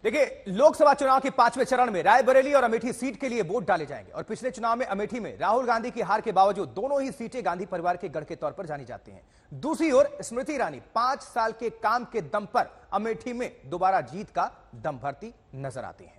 देखिए, लोकसभा चुनाव के 5वें चरण में रायबरेली और अमेठी सीट के लिए वोट डाले जाएंगे और पिछले चुनाव में अमेठी में राहुल गांधी की हार के बावजूद दोनों ही सीटें गांधी परिवार के गढ़ के तौर पर जानी जाती हैं। दूसरी ओर स्मृति ईरानी 5 साल के काम के दम पर अमेठी में दोबारा जीत का दम भरती नजर आती हैं।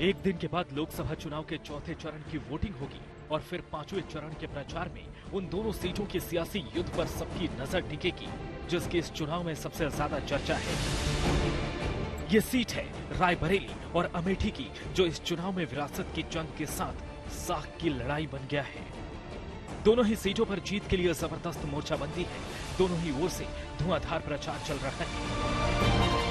एक दिन के बाद लोकसभा चुनाव के चौथे चरण की वोटिंग होगी और फिर 5वें चरण के प्रचार में उन दोनों सीटों के सियासी युद्ध पर सबकी नजर टिकेगी, जिसकी इस चुनाव में सबसे ज्यादा चर्चा है। ये सीट है रायबरेली और अमेठी की, जो इस चुनाव में विरासत की जंग के साथ साख की लड़ाई बन गया है। दोनों ही सीटों पर जीत के लिए जबरदस्त मोर्चाबंदी है। दोनों ही ओर से धुआंधार प्रचार चल रहा है।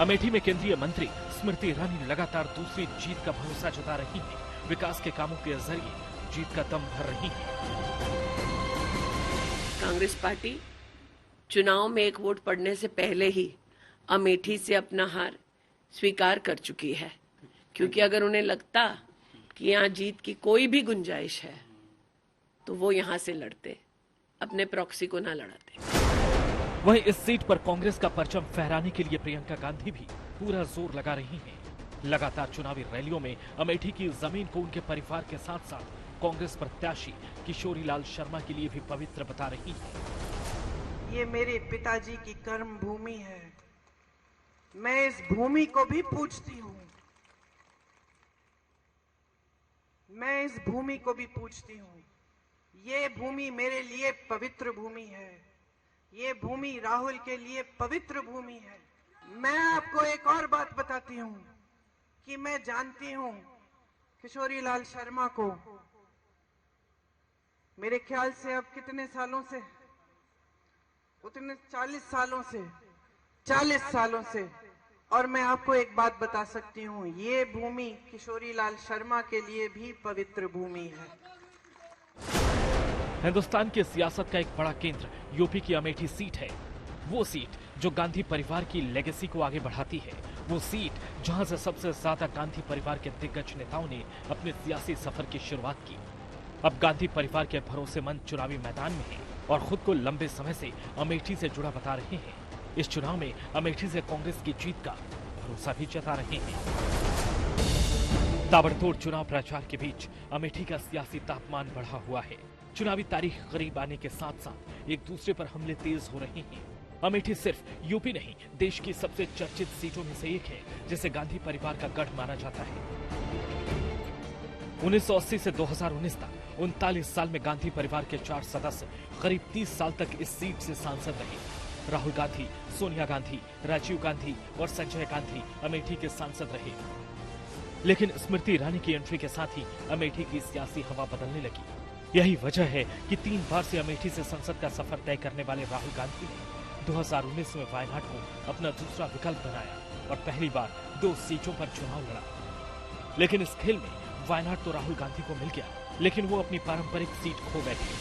अमेठी में केंद्रीय मंत्री स्मृति ईरानी लगातार दूसरी जीत का भरोसा जता रही हैं। विकास के कामों के जरिए जीत का दम भर रही हैं। कांग्रेस पार्टी चुनाव में एक वोट पड़ने से पहले ही अमेठी से अपना हार स्वीकार कर चुकी है, क्योंकि अगर उन्हें लगता कि यहाँ जीत की कोई भी गुंजाइश है तो वो यहाँ से लड़ते, अपने प्रॉक्सी को ना लड़ाते। वहीं इस सीट पर कांग्रेस का परचम फहराने के लिए प्रियंका गांधी भी पूरा जोर लगा रही हैं। लगातार चुनावी रैलियों में अमेठी की जमीन को उनके परिवार के साथ साथ कांग्रेस प्रत्याशी किशोरीलाल शर्मा के लिए भी पवित्र बता रही हैं। ये मेरे पिताजी की कर्म भूमि है, मैं इस भूमि को भी पूजती हूँ। मैं इस भूमि को भी पूजती हूँ। ये भूमि मेरे लिए पवित्र भूमि है। ये भूमि राहुल के लिए पवित्र भूमि है। मैं आपको एक और बात बताती हूँ कि मैं जानती हूँ किशोरीलाल शर्मा को, मेरे ख्याल से अब कितने सालों से, उतने 40 सालों से। और मैं आपको एक बात बता सकती हूँ, ये भूमि किशोरीलाल शर्मा के लिए भी पवित्र भूमि है। हिंदुस्तान की सियासत का एक बड़ा केंद्र यूपी की अमेठी सीट है। वो सीट जो गांधी परिवार की लेगेसी को आगे बढ़ाती है। वो सीट जहां से सबसे ज्यादा गांधी परिवार के दिग्गज नेताओं ने अपने सियासी सफर की शुरुआत की। अब गांधी परिवार के भरोसेमंद चुनावी मैदान में हैं और खुद को लंबे समय से अमेठी से जुड़ा बता रहे हैं। इस चुनाव में अमेठी से कांग्रेस की जीत का भरोसा भी जता रहे हैं। ताबड़तोड़ चुनाव प्रचार के बीच अमेठी का सियासी तापमान बढ़ा हुआ है। चुनावी तारीख करीब आने के साथ साथ एक दूसरे पर हमले तेज हो रहे हैं। अमेठी सिर्फ यूपी नहीं, देश की सबसे चर्चित सीटों में से एक है, जिसे गांधी परिवार का गढ़ माना जाता है। 1980 से 2019 तक 39 साल में गांधी परिवार के 4 सदस्य करीब 30 साल तक इस सीट से सांसद रहे। राहुल गांधी, सोनिया गांधी, राजीव गांधी और संजय गांधी अमेठी के सांसद रहे। लेकिन स्मृति ईरानी की एंट्री के साथ ही अमेठी की सियासी हवा बदलने लगी। यही वजह है कि 3 बार से अमेठी से संसद का सफर तय करने वाले राहुल गांधी ने 2019 में वायनाड को अपना दूसरा विकल्प बनाया और पहली बार 2 सीटों पर चुनाव लड़ा। लेकिन इस खेल में वायनाड तो राहुल गांधी को मिल गया, लेकिन वो अपनी पारंपरिक सीट खो बैठे।